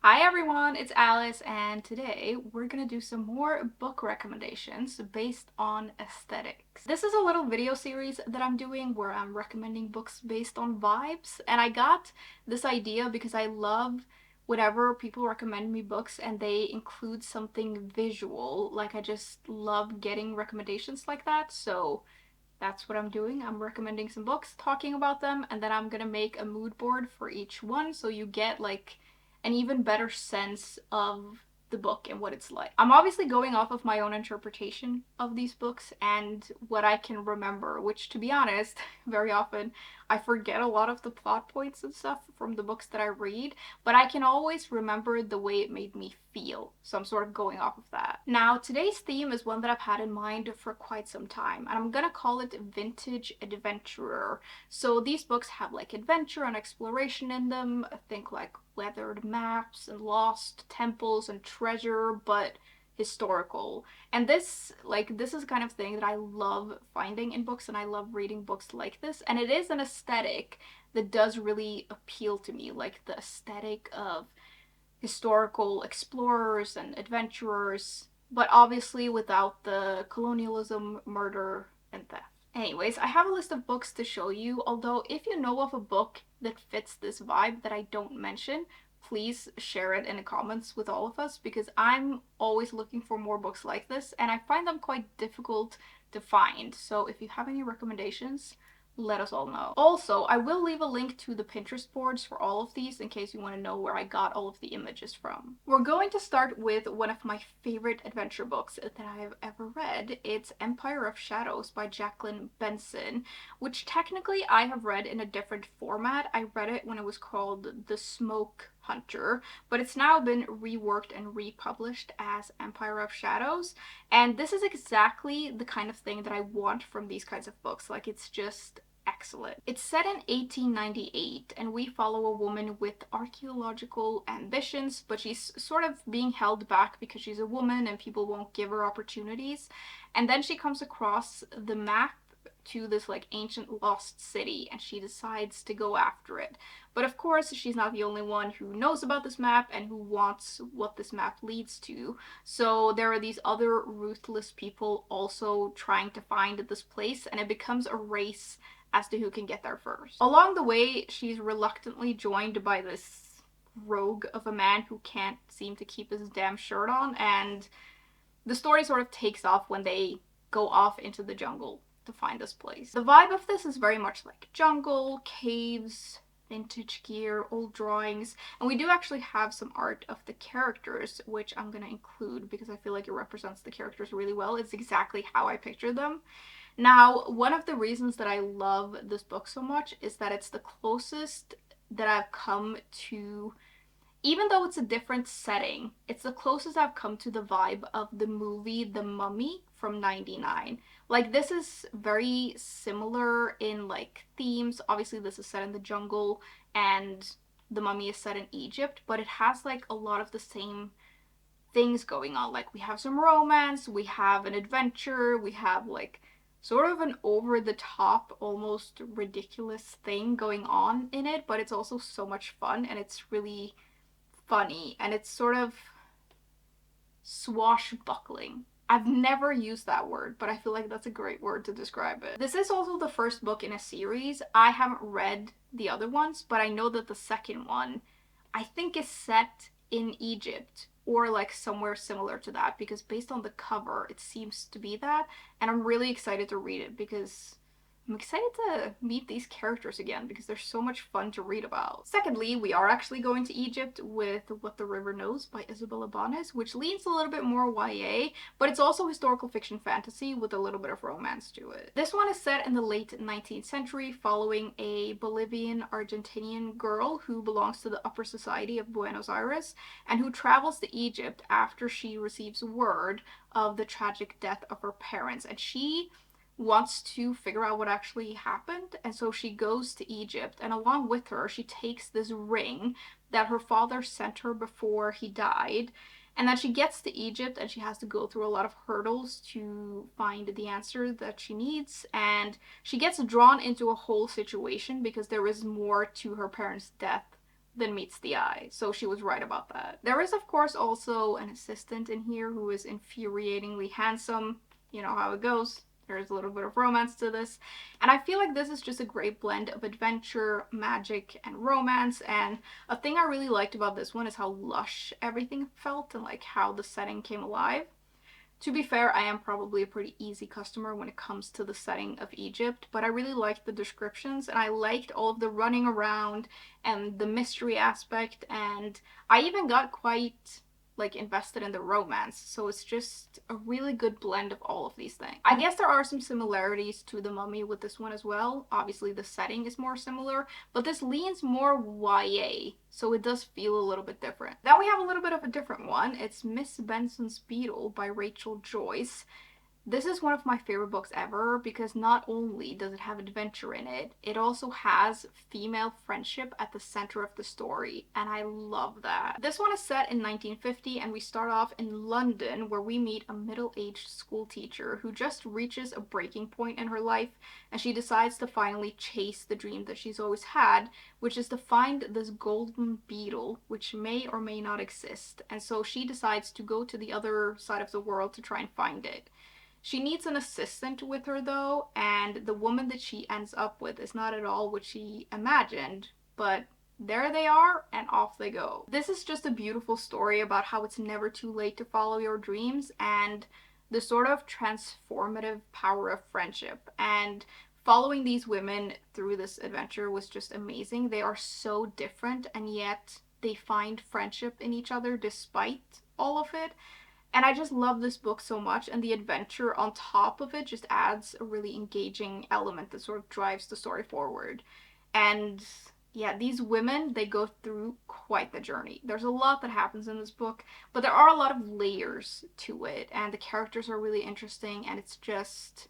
Hi everyone, it's Alice, and today we're gonna do some more book recommendations based on aesthetics. This is a little video series that I'm doing where I'm recommending books based on vibes, and I got this idea because I love whenever people recommend me books and they include something visual. Like, I just love getting recommendations like that, so that's what I'm doing. I'm recommending some books, talking about them, and then I'm gonna make a mood board for each one so you get like an even better sense of the book and what it's like. I'm obviously going off of my own interpretation of these books and what I can remember, which, to be honest, very often I forget a lot of the plot points and stuff from the books that I read, but I can always remember the way it made me feel. So I'm sort of going off of that. Now, today's theme is one that I've had in mind for quite some time, and I'm gonna call it Vintage Adventurer. So these books have like adventure and exploration in them. I think like weathered maps and lost temples and treasure, but historical. And this is the kind of thing that I love finding in books, and I love reading books like this. And it is an aesthetic that does really appeal to me, like the aesthetic of historical explorers and adventurers, but obviously without the colonialism, murder, and theft. Anyways, I have a list of books to show you, although if you know of a book that fits this vibe that I don't mention, please share it in the comments with all of us, because I'm always looking for more books like this and I find them quite difficult to find. So if you have any recommendations, let us all know. Also, I will leave a link to the Pinterest boards for all of these in case you want to know where I got all of the images from. We're going to start with one of my favorite adventure books that I've ever read. It's Empire of Shadows by Jacquelyn Benson, which technically I have read in a different format. I read it when it was called The Smoke Hunter, but it's now been reworked and republished as Empire of Shadows, and this is exactly the kind of thing that I want from these kinds of books. Like, it's just excellent. It's set in 1898, and we follow a woman with archaeological ambitions, but she's sort of being held back because she's a woman and people won't give her opportunities. And then she comes across the map to this like ancient lost city, and she decides to go after it. But of course, she's not the only one who knows about this map and who wants what this map leads to. So there are these other ruthless people also trying to find this place, and it becomes a race as to who can get there first. Along the way, she's reluctantly joined by this rogue of a man who can't seem to keep his damn shirt on, and the story sort of takes off when they go off into the jungle to find this place. The vibe of this is very much like jungle, caves, vintage gear, old drawings, and we do actually have some art of the characters, which I'm gonna include because I feel like it represents the characters really well. It's exactly how I pictured them. Now, one of the reasons that I love this book so much is that it's the closest that I've come to, even though it's a different setting, it's the closest I've come to the vibe of the movie The Mummy from 99. Like, this is very similar in like themes. Obviously, this is set in the jungle and The Mummy is set in Egypt, but it has like a lot of the same things going on. Like, we have some romance, we have an adventure, we have like sort of an over the top, almost ridiculous thing going on in it, but it's also so much fun and it's really funny and it's sort of swashbuckling. I've never used that word, but I feel like that's a great word to describe it. This is also the first book in a series. I haven't read the other ones, but I know that the second one, I think, is set in Egypt or like somewhere similar to that, because based on the cover, it seems to be that. And I'm really excited to read it because I'm excited to meet these characters again because they're so much fun to read about. Secondly, we are actually going to Egypt with What the River Knows by Isabel Ibanez, which leans a little bit more YA, but it's also historical fiction fantasy with a little bit of romance to it. This one is set in the late 19th century, following a Bolivian-Argentinian girl who belongs to the upper society of Buenos Aires and who travels to Egypt after she receives word of the tragic death of her parents, and she wants to figure out what actually happened, and so she goes to Egypt, and along with her she takes this ring that her father sent her before he died. And then she gets to Egypt and she has to go through a lot of hurdles to find the answer that she needs, and she gets drawn into a whole situation because there is more to her parents' death than meets the eye. So she was right about that. There is, of course, also an assistant in here who is infuriatingly handsome. You know how it goes. There's a little bit of romance to this. And I feel like this is just a great blend of adventure, magic, and romance. And a thing I really liked about this one is how lush everything felt and like how the setting came alive. To be fair, I am probably a pretty easy customer when it comes to the setting of Egypt, but I really liked the descriptions and I liked all of the running around and the mystery aspect, and I even got quite like invested in the romance. So it's just a really good blend of all of these things. I guess there are some similarities to The Mummy with this one as well. Obviously the setting is more similar, but this leans more YA, so it does feel a little bit different. Then we have a little bit of a different one. It's Miss Benson's Beetle by Rachel Joyce. This is one of my favorite books ever because not only does it have adventure in it, it also has female friendship at the center of the story, and I love that. This one is set in 1950 and we start off in London where we meet a middle-aged school teacher who just reaches a breaking point in her life and she decides to finally chase the dream that she's always had, which is to find this golden beetle which may or may not exist, and so she decides to go to the other side of the world to try and find it. She needs an assistant with her though, and the woman that she ends up with is not at all what she imagined, but there they are and off they go. This is just a beautiful story about how it's never too late to follow your dreams and the sort of transformative power of friendship. And following these women through this adventure was just amazing. They are so different and yet they find friendship in each other despite all of it. And I just love this book so much, and the adventure on top of it just adds a really engaging element that sort of drives the story forward. And yeah, these women, they go through quite the journey. There's a lot that happens in this book, but there are a lot of layers to it, and the characters are really interesting, and it's just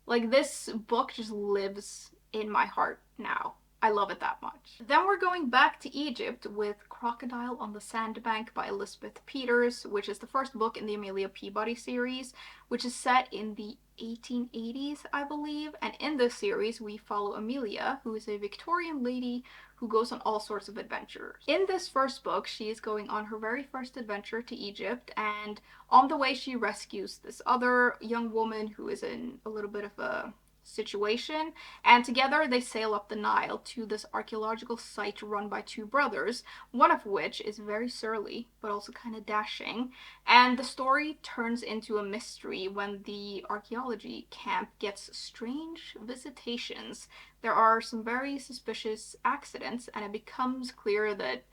like this book just lives in my heart now. I love it that much. Then we're going back to Egypt with Crocodile on the Sandbank by Elizabeth Peters, which is the first book in the Amelia Peabody series, which is set in the 1880s, I believe. And in this series, we follow Amelia, who is a Victorian lady who goes on all sorts of adventures. In this first book, she is going on her very first adventure to Egypt, and on the way she rescues this other young woman who is in a little bit of a situation, and together they sail up the Nile to this archaeological site run by two brothers, one of which is very surly but also kind of dashing, and the story turns into a mystery when the archaeology camp gets strange visitations. There are some very suspicious accidents and it becomes clear that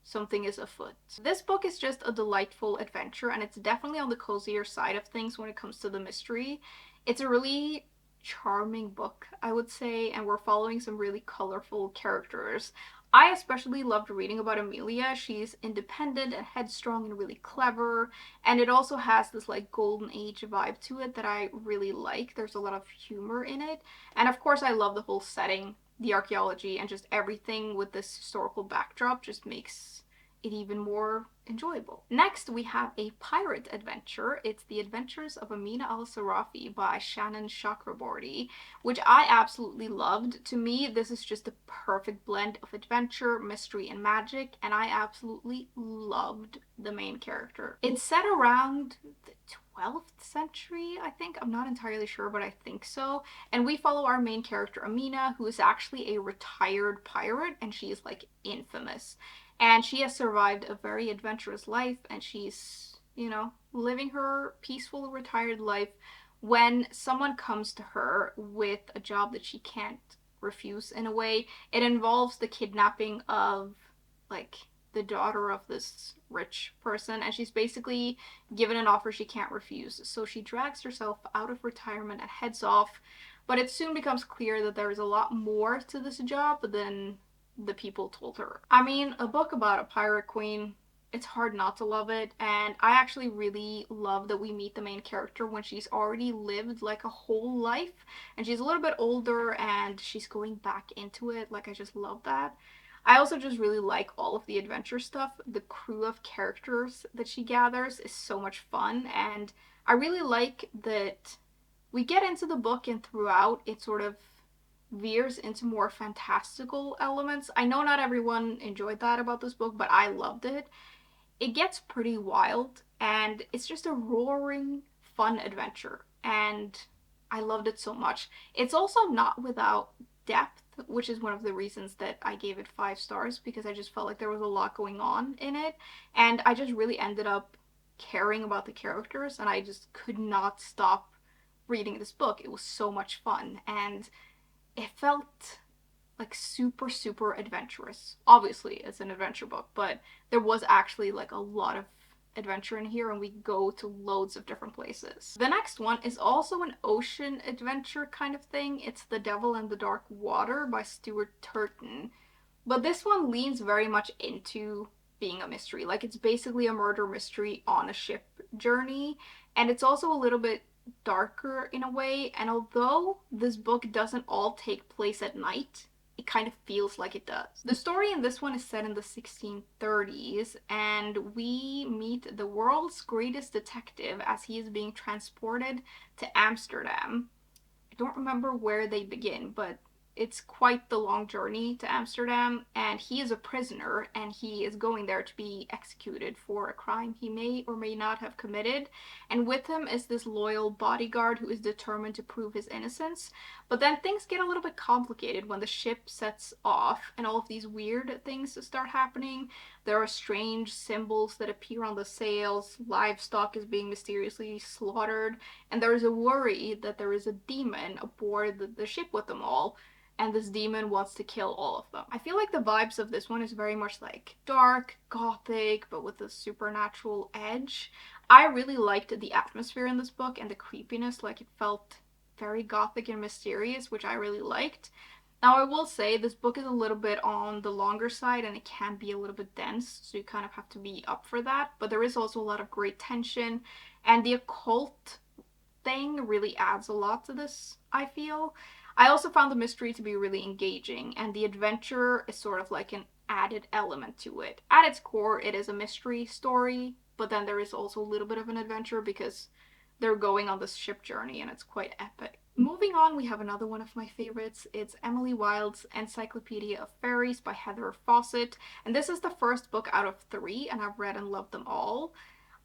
something is afoot. This book is just a delightful adventure and it's definitely on the cozier side of things when it comes to the mystery. It's a really charming book, I would say, and we're following some really colorful characters. I especially loved reading about Amelia. She's independent and headstrong and really clever, and it also has this like golden age vibe to it that I really like. There's a lot of humor in it, and of course I love the whole setting, the archaeology, and just everything with this historical backdrop just makes it even more enjoyable. Next, we have a pirate adventure. It's The Adventures of Amina Al-Sirafi by Shannon Chakraborty, which I absolutely loved. To me, this is just a perfect blend of adventure, mystery, and magic, and I absolutely loved the main character. It's set around the 12th century, I think. I'm not entirely sure, but I think so. And we follow our main character, Amina, who is actually a retired pirate, and she is like infamous. And she has survived a very adventurous life, and she's, you know, living her peaceful retired life when someone comes to her with a job that she can't refuse in a way. It involves the kidnapping of, like, the daughter of this rich person, and she's basically given an offer she can't refuse. So she drags herself out of retirement and heads off, but it soon becomes clear that there is a lot more to this job than the people told her. I mean, a book about a pirate queen, it's hard not to love it, and I actually really love that we meet the main character when she's already lived like a whole life, and she's a little bit older and she's going back into it. Like, I just love that. I also just really like all of the adventure stuff. The crew of characters that she gathers is so much fun, and I really like that we get into the book and throughout it sort of veers into more fantastical elements. I know not everyone enjoyed that about this book, but I loved it. It gets pretty wild, and it's just a roaring, fun adventure, and I loved it so much. It's also not without depth, which is one of the reasons that I gave it 5 stars, because I just felt like there was a lot going on in it, and I just really ended up caring about the characters, and I just could not stop reading this book. It was so much fun, and it felt like super super adventurous. Obviously it's an adventure book, but there was actually like a lot of adventure in here, and we go to loads of different places. The next one is also an ocean adventure kind of thing. It's The Devil and the Dark Water by Stuart Turton. But this one leans very much into being a mystery. Like, it's basically a murder mystery on a ship journey, and it's also a little bit darker in a way. And although this book doesn't all take place at night, it kind of feels like it does. The story in this one is set in the 1630s, and we meet the world's greatest detective as he is being transported to Amsterdam. I don't remember where they begin, but it's quite the long journey to Amsterdam, and he is a prisoner, and he is going there to be executed for a crime he may or may not have committed. And with him is this loyal bodyguard who is determined to prove his innocence. But then things get a little bit complicated when the ship sets off, and all of these weird things start happening. There are strange symbols that appear on the sails, livestock is being mysteriously slaughtered, and there is a worry that there is a demon aboard the ship with them all, and this demon wants to kill all of them. I feel like the vibes of this one is very much like dark, gothic, but with a supernatural edge. I really liked the atmosphere in this book and the creepiness, like it felt very gothic and mysterious, which I really liked. Now, I will say this book is a little bit on the longer side, and it can be a little bit dense, so you kind of have to be up for that. But there is also a lot of great tension, and the occult thing really adds a lot to this, I feel. I also found the mystery to be really engaging, and the adventure is sort of like an added element to it. At its core, it is a mystery story, but then there is also a little bit of an adventure because they're going on this ship journey, and it's quite epic. Moving on, we have another one of my favorites. It's Emily Wilde's Encyclopaedia of Faeries by Heather Fawcett, and this is the first book out of 3, and I've read and loved them all.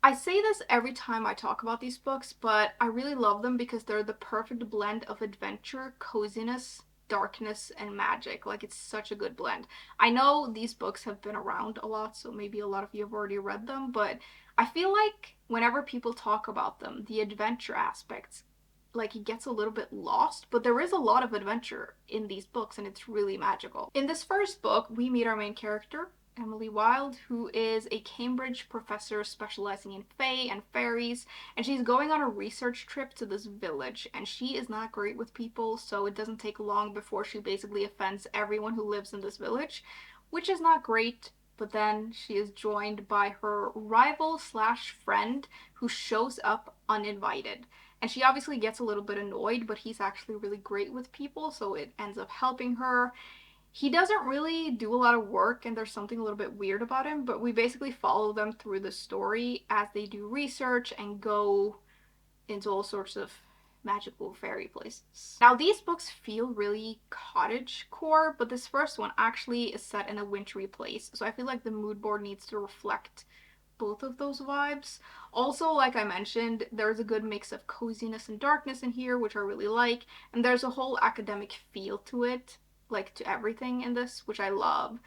I say this every time I talk about these books, but I really love them because they're the perfect blend of adventure, coziness, darkness, and magic. Like, it's such a good blend. I know these books have been around a lot, so maybe a lot of you have already read them, but I feel like whenever people talk about them, the adventure aspects, like, it gets a little bit lost, but there is a lot of adventure in these books, and it's really magical. In this first book, we meet our main character, Emily Wilde, who is a Cambridge professor specializing in fae and fairies, and she's going on a research trip to this village, and she is not great with people, so it doesn't take long before she basically offends everyone who lives in this village, which is not great. But then she is joined by her rival slash friend who shows up uninvited. And she obviously gets a little bit annoyed, but he's actually really great with people, so it ends up helping her. He doesn't really do a lot of work, and there's something a little bit weird about him, but we basically follow them through the story as they do research and go into all sorts of magical fairy places. Now, these books feel really cottage core, but this first one actually is set in a wintry place, so I feel like the mood board needs to reflect both of those vibes. Also, like I mentioned, there's a good mix of coziness and darkness in here, which I really like, and there's a whole academic feel to it, like to everything in this, which I love.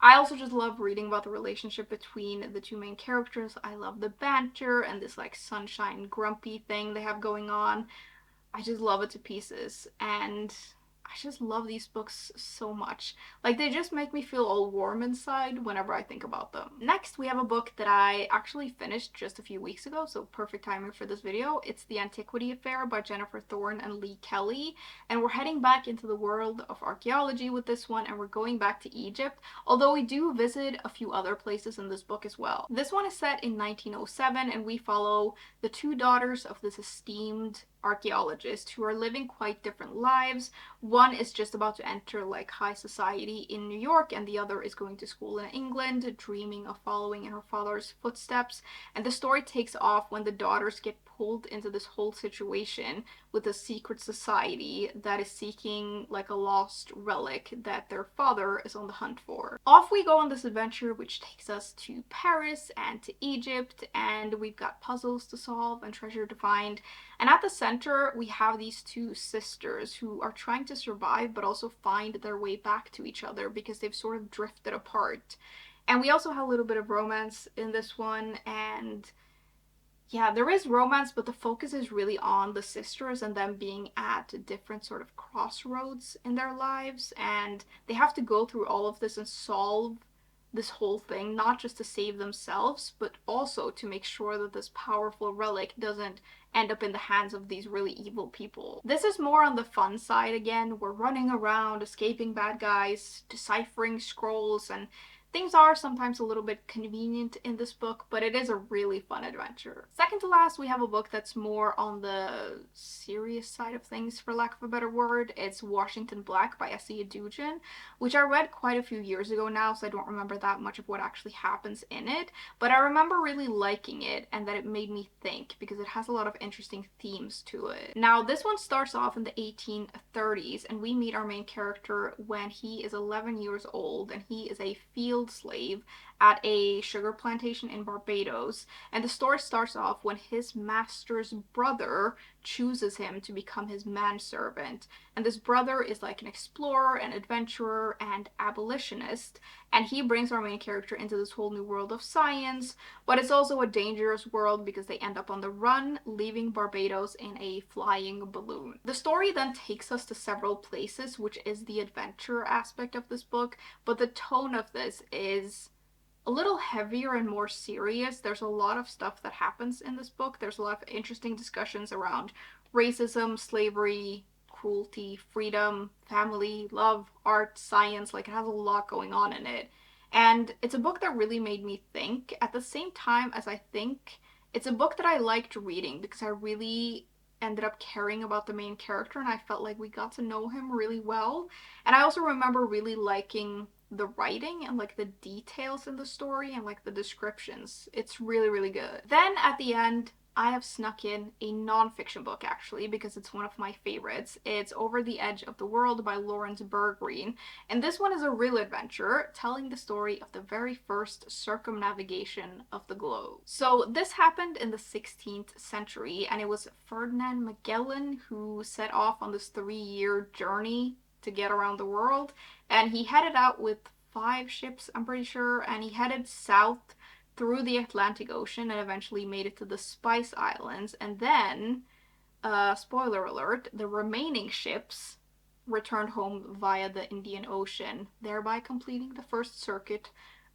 I also just love reading about the relationship between the two main characters. I love the banter and this like sunshine grumpy thing they have going on. I just love it to pieces, and I just love these books so much. Like, they just make me feel all warm inside whenever I think about them. Next, we have a book that I actually finished just a few weeks ago, so perfect timing for this video. It's The Antiquity Affair by Jennifer Thorne and Lee Kelly, and we're heading back into the world of archaeology with this one, and we're going back to Egypt, although we do visit a few other places in this book as well. This one is set in 1907, and we follow the 2 daughters of this esteemed archaeologists who are living quite different lives. One is just about to enter like high society in New York, and the other is going to school in England, dreaming of following in her father's footsteps. And the story takes off when the daughters get pulled into this whole situation with a secret society that is seeking like a lost relic that their father is on the hunt for. Off we go on this adventure, which takes us to Paris and to Egypt, and we've got puzzles to solve and treasure to find. And at the center, we have these two sisters who are trying to survive but also find their way back to each other because they've sort of drifted apart. And we also have a little bit of romance in this one, and yeah, there is romance, but the focus is really on the sisters and them being at different sort of crossroads in their lives, and they have to go through all of this and solve this whole thing, not just to save themselves, but also to make sure that this powerful relic doesn't end up in the hands of these really evil people. This is more on the fun side again. We're running around, escaping bad guys, deciphering scrolls, and things are sometimes a little bit convenient in this book, but it is a really fun adventure. Second to last, we have a book that's more on the serious side of things, for lack of a better word. It's Washington Black by Edugyan, which I read quite a few years ago now, so I don't remember that much of what actually happens in it, but I remember really liking it and that it made me think because it has a lot of interesting themes to it. Now, this one starts off in the 1830s, and we meet our main character when he is 11 years old, and he is a field slave at a sugar plantation in Barbados. And the story starts off when his master's brother chooses him to become his manservant. And this brother is like an explorer, an adventurer, and abolitionist. And he brings our main character into this whole new world of science, but it's also a dangerous world because they end up on the run, leaving Barbados in a flying balloon. The story then takes us to several places, which is the adventure aspect of this book, but the tone of this is a little heavier and more serious. There's a lot of stuff that happens in this book. There's a lot of interesting discussions around racism, slavery, cruelty, freedom, family, love, art, science. Like, it has a lot going on in it. And it's a book that really made me think. At the same time as I think, it's a book that I liked reading because I really ended up caring about the main character and I felt like we got to know him really well. And I also remember really liking the writing and like the details in the story and like the descriptions. It's really, really good. Then at the end, I have snuck in a non-fiction book actually because it's one of my favorites. It's Over the Edge of the World by Laurence Bergreen, and this one is a real adventure telling the story of the very first circumnavigation of the globe. So this happened in the 16th century, and it was Ferdinand Magellan who set off on this 3-year journey to get around the world, and he headed out with 5 ships, I'm pretty sure, and he headed south through the Atlantic Ocean and eventually made it to the Spice Islands. And then, spoiler alert, the remaining ships returned home via the Indian Ocean, thereby completing the first circuit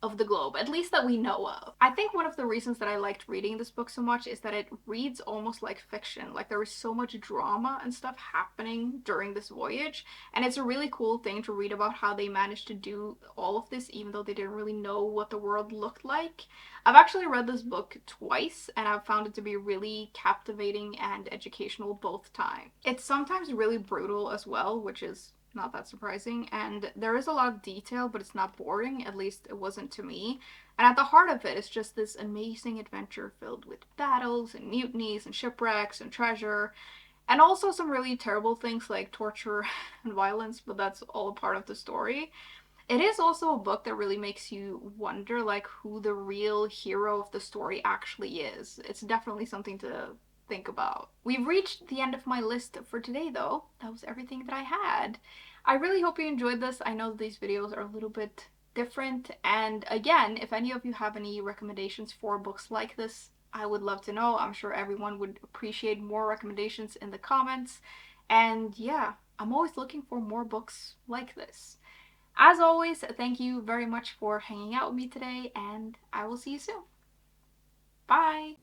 of the globe, at least that we know of. I think one of the reasons that I liked reading this book so much is that it reads almost like fiction. Like, there is so much drama and stuff happening during this voyage, and it's a really cool thing to read about how they managed to do all of this even though they didn't really know what the world looked like. I've actually read this book twice, and I've found it to be really captivating and educational both times. It's sometimes really brutal as well, which is not that surprising, and there is a lot of detail, but it's not boring, at least it wasn't to me. And at the heart of it is just this amazing adventure filled with battles and mutinies and shipwrecks and treasure, and also some really terrible things like torture and violence, but that's all a part of the story. It is also a book that really makes you wonder like who the real hero of the story actually is. It's definitely something to think about. We've reached the end of my list for today though. That was everything that I had. I really hope you enjoyed this. I know these videos are a little bit different, and again, if any of you have any recommendations for books like this, I would love to know. I'm sure everyone would appreciate more recommendations in the comments, and yeah, I'm always looking for more books like this. As always, thank you very much for hanging out with me today, and I will see you soon. Bye!